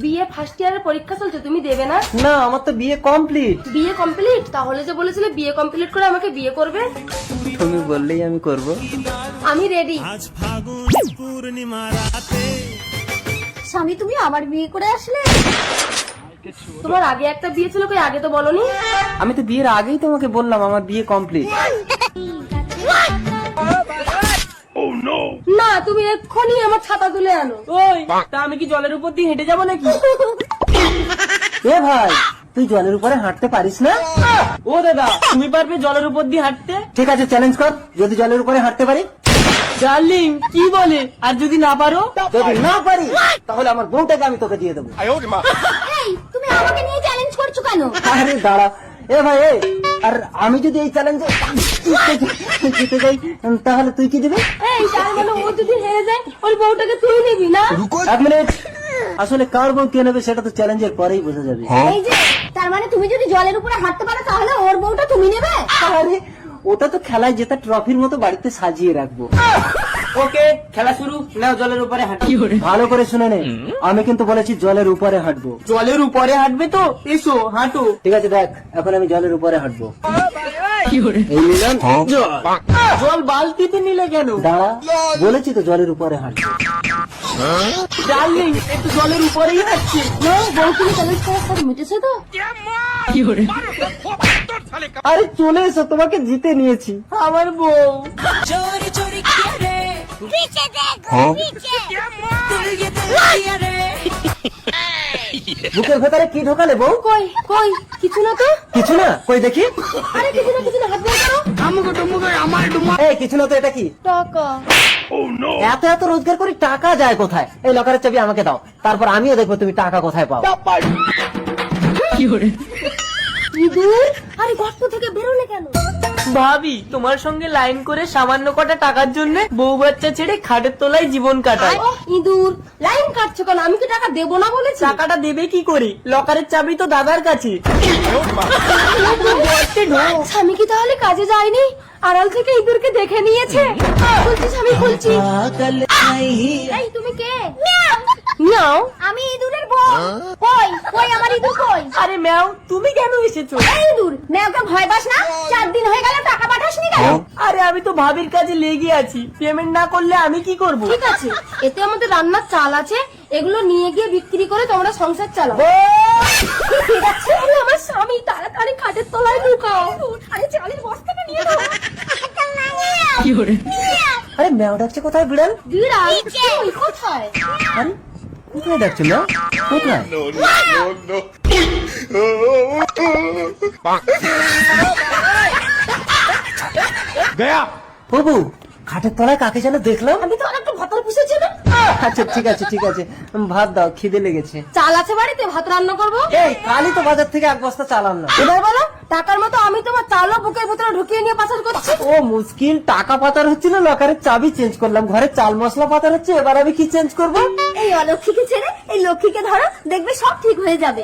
BA first ইয়ারের পরীক্ষা চলছে, তুমি দেবে না? না, আমার তো বিয়ে কমপ্লিট। BA complete? তাহলে যে বলেছিলে বিএ কমপ্লিট করে আমাকে বিয়ে করবে। তুমি বললেই আমি করব। আমি রেডি। স্বামী, তুমি আবার বিয়ে করে আসলে? তোমার আগে একটা বিয়ে ছিল, কই আগে তো বলনি? আমি তো বিয়ের আগেই তোমাকে বললাম আমার বিয়ে কমপ্লিট। না, তুমি এক্ষুনি আমার ছাতা তুলে আনো। ওই, তা আমি কি জলের উপর দিয়ে হেঁটে যাবো নাকি? এ ভাই, তুই জলের উপরে হাঁটতে পারিস না? ও দাদা, তুমি পারবে জলের উপর দিয়ে হাঁটতে? ঠিক আছে, চ্যালেঞ্জ কর, যদি জলের উপরে হাঁটতে পারি। ডার্লিং, কি বলে? আর যদি না পারো? যদি না পারি তাহলে আমার বউটাকে আমি তোকে দিয়ে দেবো। এই, তুমি আমাকে নিয়ে চ্যালেঞ্জ করছো কেন? আরে দাঁড়া, এ ভাই এ, আর আমি যদি এই চ্যালেঞ্জে জিতে যাই তাহলে তুই কি দিবি? এই তার মানে ও যদি হেরে যায় ওর বউটাকে তুই নিবি না? এক মিনিট, আসলে কার বউ কে নেবে সেটা তো চ্যালেঞ্জের পরেই বোঝা যাবে। এই যে, তার মানে তুমি যদি জলের উপরে হাঁটতে পারো তাহলে ওর বউটা তুমি নেবে? আরে ওটা তো খেলায় জেতা ট্রফির মতো বাড়িতে সাজিয়ে রাখবো। ওকে, খেলা শুরু। নাও জলের উপরে হাঁটি। ভালো করে শুনে নে, আমি কিন্তু বলেছি জলের উপরে হাঁটবো। জলের উপরে হাঁটবে তো? এসো হাঁটো। ঠিক আছে, দেখ এখন আমি জলের উপরে হাঁটবো। এই নিলাম জল। জল বালতিতে নিলে কেন? দাঁড়া, বলেছি তো জলের উপরে হাঁটবো। ডার্লিং, একটু জলের উপরেই হাঁটছি। না, বউ তুমি চ্যালেঞ্জ করার পর মিটেছে তো? আরে চলে এসো, তোমাকে জিতে নিয়েছি। আমার বউ। নিচে দেখো, নিচে। বুকের ভেতরে কি ঢোকালে বউ? কই কই কিছু না তো। কিছু না, কই দেখি। আরে কিছু না, কিছু না, হাত বের করো। এই কিছু না তো, এটা কি? টাকা। এত এত রোজগার করে টাকা যায় কোথায়? এই লকারের চাবি আমাকে দাও, তারপর আমিও দেখবো তুমি টাকা কোথায় পাও। ইঁদুর, আরে গর্ত থেকে বেরোলে কেন? ভাবি, তোমার সঙ্গে লাইন করে সামান্য কটা টাকার জন্য বউ বাচ্চা ছেড়ে খাটের তলায় জীবন কাটায়। ও ইঁদুর, লাইন কাটছো কেন? আমি কি টাকা দেবো না বলেছি? টাকাটা দেবে কি করে? লকারের চাবি তো দাদার কাছে। স্বামী কি তাহলে কাজে যায়নি? আড়াল থেকে ইঁদুরকে দেখে নিয়েছে। বলছি স্বামী, বলছি। এই, তুমি কে? নাও। আমি ইঁদুরের বউ। কই কই আমার ইঁদুর কই? আরে ম্যাও, তুমি কেন এসেছো? এই ইঁদুর, মেয়েকে ভয় পাস না? 4 দিন হয়ে গেল টাকা পাঠাসনি কেন? আরে আমি তো ভাবির কাজে লেগে আছি, পেমেন্ট না করলে আমি কি করব? ঠিক আছে, এতে আমাদের রান্নার চাল আছে, এগুলো নিয়ে গিয়ে বিক্রি করে তোমরা সংসার চালাও। আরে আমার স্বামী, তাড়াতাড়ি খাটের তলায় ঢুকাও। আরে চালের বস্তাটা নিয়ে নাও। আরে ম্যাও ডাকছে কোথায়? বিড়াল? বিড়াল? ওই কোথায়? আরে কোথায় ডাকছে ম্যাও? কোথায়? প্রভু, খাটের তলায় কাকে যেন দেখলাম। আমি তো অনেকটা ভাতার পুষেছি না। আচ্ছা ঠিক আছে ঠিক আছে, ভাত দাও, খিদে লেগেছে। চাল আছে বাড়িতে, ভাত রান্না করবো। এই কালই তো বাজার থেকে 1 বস্তা চাল আনলাম। এবার বলো, টাকার মতো আমি তোমার চালও বুকের ভিতরে ঢুকিয়ে নিয়ে পাচার করছি। ও মুশকিল, টাকা পাতার হচ্ছিল, লকারের চাবি চেঞ্জ করলাম, ঘরে চাল মশলা পাতার হচ্ছে, এবার আমি কি চেঞ্জ করবো? এই অলক্ষীকে ছেড়ে এই লক্ষ্মীকে ধরো, দেখবে সব ঠিক হয়ে যাবে।